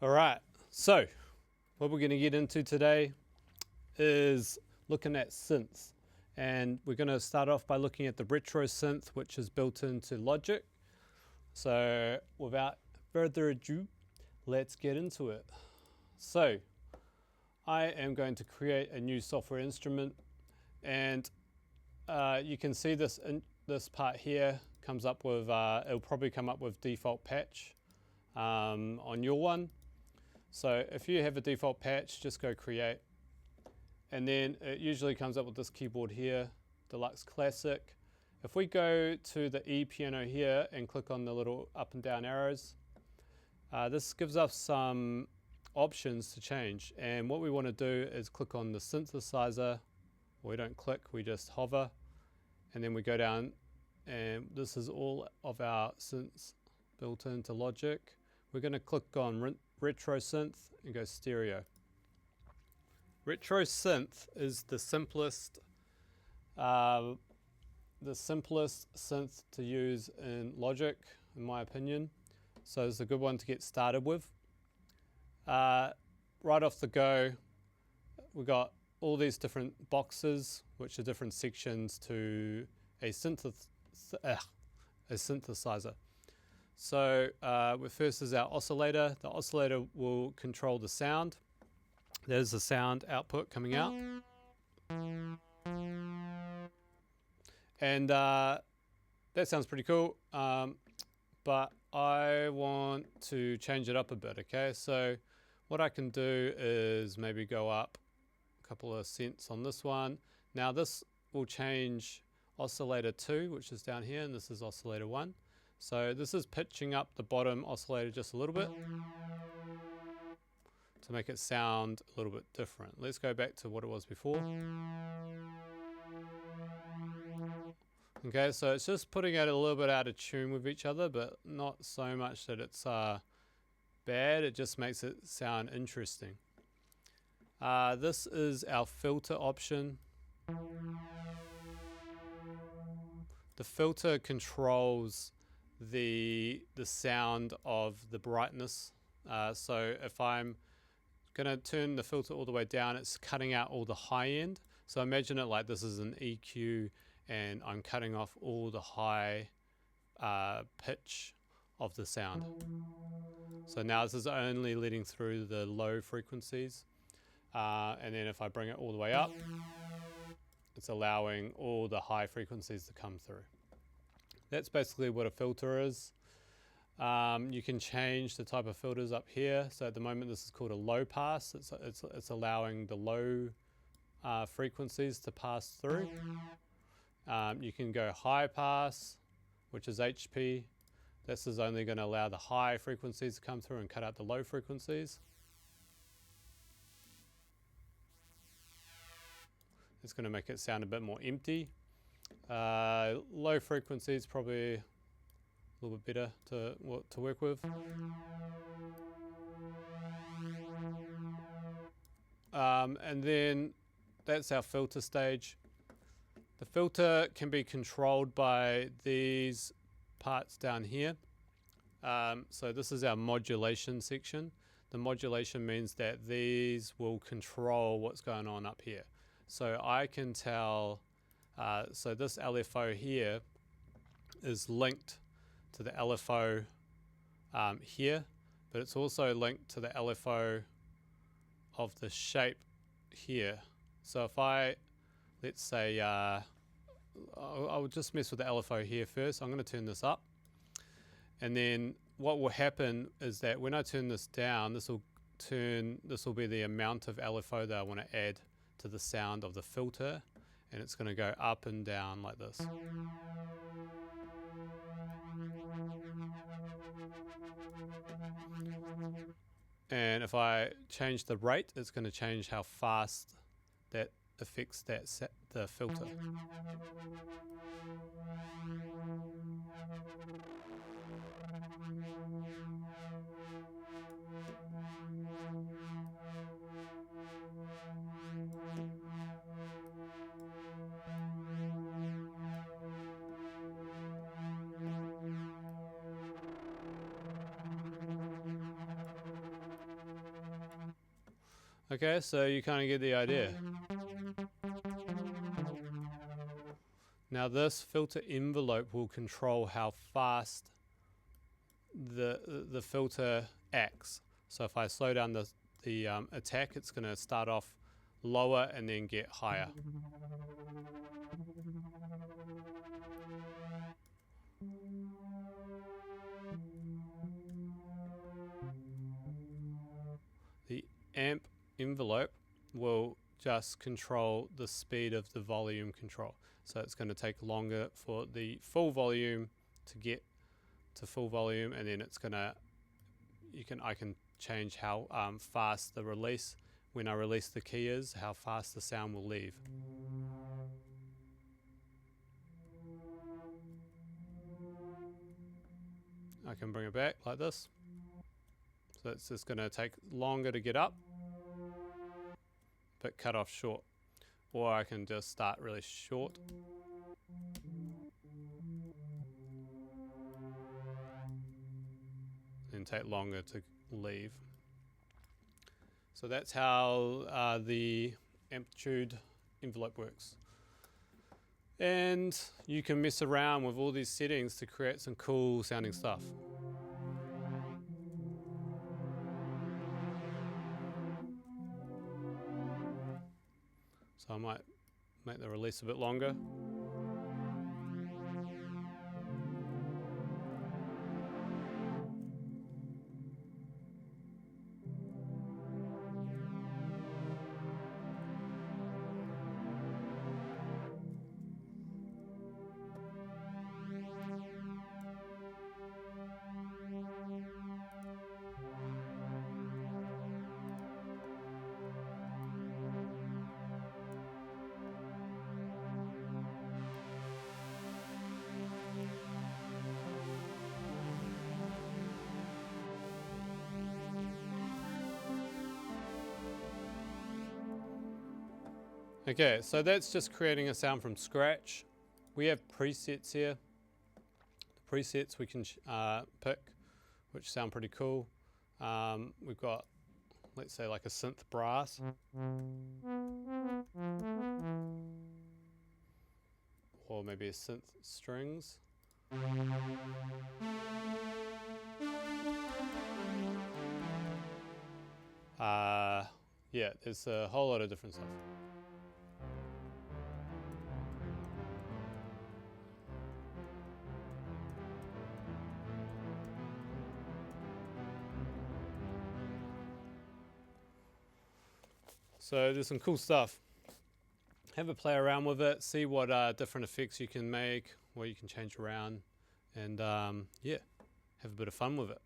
All right, so what we're going to get into today is looking at synths. And we're going to start off by looking at the retro synth, which is built into Logic. So without further ado, let's get into it. So I am going to create a new software instrument, and you can see this part here comes up with, it'll probably come up with default patch on your one. So if you have a default patch, just go create. And then it usually comes up with this keyboard here, Deluxe Classic. If we go to the E piano here and click on the little up and down arrows, this gives us some options to change. And what we want to do is click on the synthesizer. We don't click, we just hover. And then we go down, and this is all of our synths built into Logic. We're going to click on Retro Synth and go stereo. Retro Synth is the simplest synth to use in Logic, in my opinion. So it's a good one to get started with. Right off the go, we've got all these different boxes, which are different sections to a synthesizer. So first is our oscillator. The oscillator will control the sound. There's the sound output coming out. And that sounds pretty cool, but I want to change it up a bit, okay? So what I can do is maybe go up a couple of cents on this one. Now this will change oscillator 2, which is down here, and this is oscillator 1. So this is pitching up the bottom oscillator just a little bit to make it sound a little bit different. Let's go back to what it was before. Okay, so it's just putting it a little bit out of tune with each other, but not so much that it's bad. It just makes it sound interesting. This is our filter option. The filter controls the sound of the brightness. So if I'm going to turn the filter all the way down, it's cutting out all the high end. So imagine it like this is an EQ, and I'm cutting off all the high pitch of the sound. So now this is only letting through the low frequencies. And then if I bring it all the way up, it's allowing all the high frequencies to come through. That's basically what a filter is. You can change the type of filters up here. So at the moment this is called a low pass. It's allowing the low frequencies to pass through. You can go high pass, which is HP. This is only going to allow the high frequencies to come through and cut out the low frequencies. It's going to make it sound a bit more empty. Low frequencies probably a little bit better to work with. And then that's our filter stage. The filter can be controlled by these parts down here. So this is our modulation section. The modulation means that these will control what's going on up here. So I can tell, so this LFO here is linked to the LFO here, but it's also linked to the LFO of the shape here. So if I, let's say, I'll just mess with the LFO here first. I'm going to turn this up. And then what will happen is that when I turn this down, this will be the amount of LFO that I want to add to the sound of the filter, and it's going to go up and down like this. And if I change the rate, it's going to change how fast that affects the filter. Okay, so you kind of get the idea. Now this filter envelope will control how fast the filter acts. So if I slow down the attack, it's going to start off lower and then get higher. The amp envelope will just control the speed of the volume control. So it's going to take longer for the full volume to get to full volume, and then it's going to, I can change how fast the release, when I release the key is, how fast the sound will leave. I can bring it back like this. So it's just going to take longer to get up, but cut off short. Or I can just start really short. And take longer to leave. So that's how the amplitude envelope works. And you can mess around with all these settings to create some cool sounding stuff. So I might make the release a bit longer. Okay, so that's just creating a sound from scratch. We have presets here. The presets we can pick, which sound pretty cool. We've got, let's say, like a synth brass. Or maybe a synth strings. Yeah, there's a whole lot of different stuff. So there's some cool stuff. Have a play around with it, see what different effects you can make, what you can change around, and yeah, have a bit of fun with it.